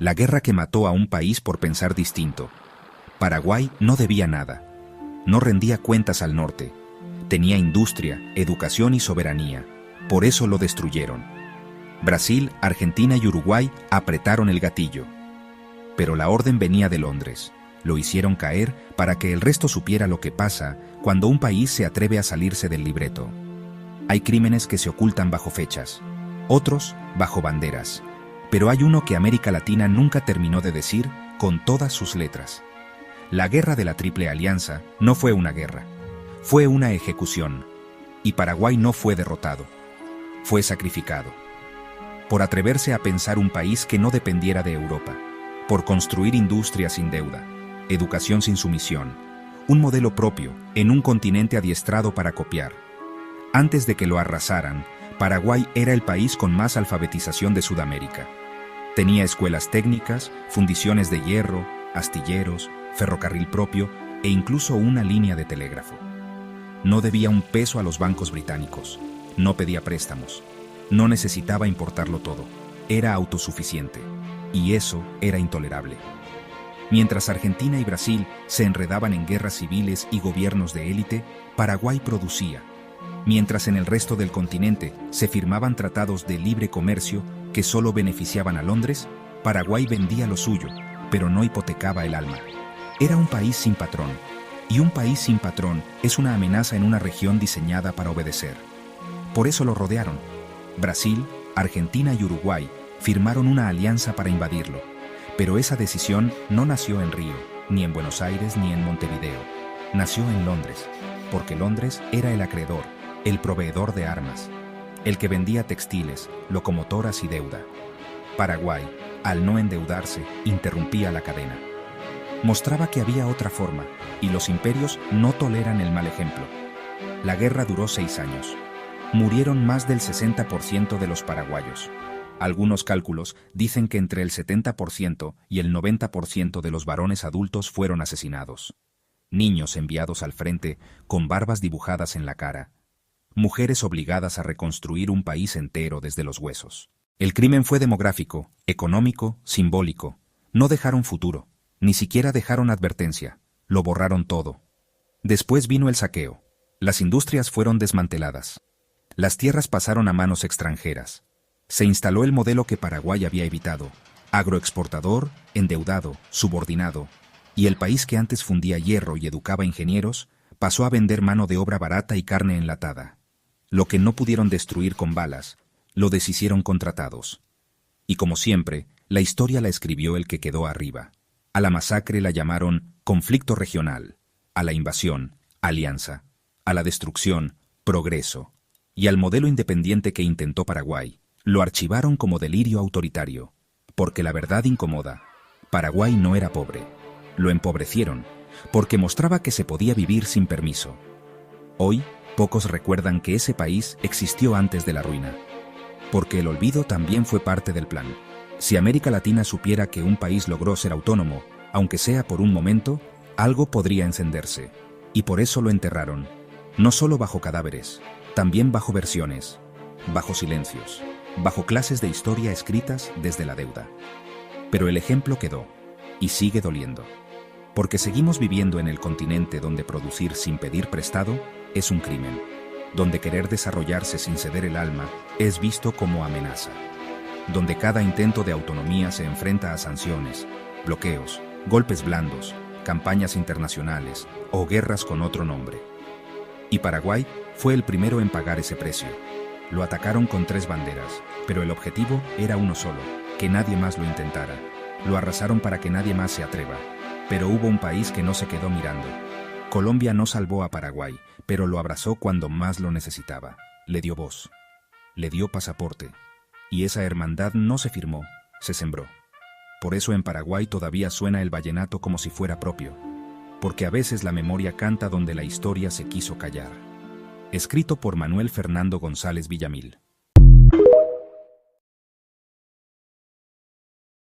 La guerra que mató a un país por pensar distinto. Paraguay no debía nada. No rendía cuentas al norte. Tenía industria, educación y soberanía. Por eso lo destruyeron. Brasil, Argentina y Uruguay apretaron el gatillo. Pero la orden venía de Londres. Lo hicieron caer para que el resto supiera lo que pasa cuando un país se atreve a salirse del libreto. Hay crímenes que se ocultan bajo fechas, otros bajo banderas. Pero hay uno que América Latina nunca terminó de decir con todas sus letras. La guerra de la Triple Alianza no fue una guerra, fue una ejecución. Y Paraguay no fue derrotado, fue sacrificado. Por atreverse a pensar un país que no dependiera de Europa, por construir industria sin deuda, educación sin sumisión, un modelo propio en un continente adiestrado para copiar. Antes de que lo arrasaran, Paraguay era el país con más alfabetización de Sudamérica. Tenía escuelas técnicas, fundiciones de hierro, astilleros, ferrocarril propio e incluso una línea de telégrafo. No debía un peso a los bancos británicos, no pedía préstamos, no necesitaba importarlo todo, era autosuficiente, y eso era intolerable. Mientras Argentina y Brasil se enredaban en guerras civiles y gobiernos de élite, Paraguay producía. Mientras en el resto del continente se firmaban tratados de libre comercio que solo beneficiaban a Londres, Paraguay vendía lo suyo, pero no hipotecaba el alma. Era un país sin patrón, y un país sin patrón es una amenaza en una región diseñada para obedecer. Por eso lo rodearon. Brasil, Argentina y Uruguay firmaron una alianza para invadirlo, pero esa decisión no nació en Río, ni en Buenos Aires ni en Montevideo. Nació en Londres, porque Londres era el acreedor, el proveedor de armas, el que vendía textiles, locomotoras y deuda. Paraguay, al no endeudarse, interrumpía la cadena. Mostraba que había otra forma, y los imperios no toleran el mal ejemplo. La guerra duró 6 años. Murieron más del 60% de los paraguayos. Algunos cálculos dicen que entre el 70% y el 90% de los varones adultos fueron asesinados. Niños enviados al frente con barbas dibujadas en la cara. Mujeres obligadas a reconstruir un país entero desde los huesos. El crimen fue demográfico, económico, simbólico. No dejaron futuro, ni siquiera dejaron advertencia. Lo borraron todo. Después vino el saqueo. Las industrias fueron desmanteladas. Las tierras pasaron a manos extranjeras. Se instaló el modelo que Paraguay había evitado, agroexportador, endeudado, subordinado, y el país que antes fundía hierro y educaba ingenieros, pasó a vender mano de obra barata y carne enlatada. Lo que no pudieron destruir con balas, lo deshicieron con tratados. Y como siempre, la historia la escribió el que quedó arriba. A la masacre la llamaron conflicto regional, a la invasión, alianza, a la destrucción, progreso, y al modelo independiente que intentó Paraguay, lo archivaron como delirio autoritario, porque la verdad incomoda. Paraguay no era pobre. Lo empobrecieron, porque mostraba que se podía vivir sin permiso. Hoy, pocos recuerdan que ese país existió antes de la ruina, porque el olvido también fue parte del plan. Si América Latina supiera que un país logró ser autónomo, aunque sea por un momento, algo podría encenderse, y por eso lo enterraron, no solo bajo cadáveres, también bajo versiones, bajo silencios, bajo clases de historia escritas desde la deuda. Pero el ejemplo quedó, y sigue doliendo. Porque seguimos viviendo en el continente donde producir sin pedir prestado es un crimen, donde querer desarrollarse sin ceder el alma es visto como amenaza, donde cada intento de autonomía se enfrenta a sanciones, bloqueos, golpes blandos, campañas internacionales o guerras con otro nombre. Y Paraguay fue el primero en pagar ese precio. Lo atacaron con 3 banderas, pero el objetivo era uno solo, que nadie más lo intentara. Lo arrasaron para que nadie más se atreva. Pero hubo un país que no se quedó mirando. Colombia no salvó a Paraguay, pero lo abrazó cuando más lo necesitaba. Le dio voz, le dio pasaporte, y esa hermandad no se firmó, se sembró. Por eso en Paraguay todavía suena el vallenato como si fuera propio, porque a veces la memoria canta donde la historia se quiso callar. Escrito por Manuel Fernando González Villamil.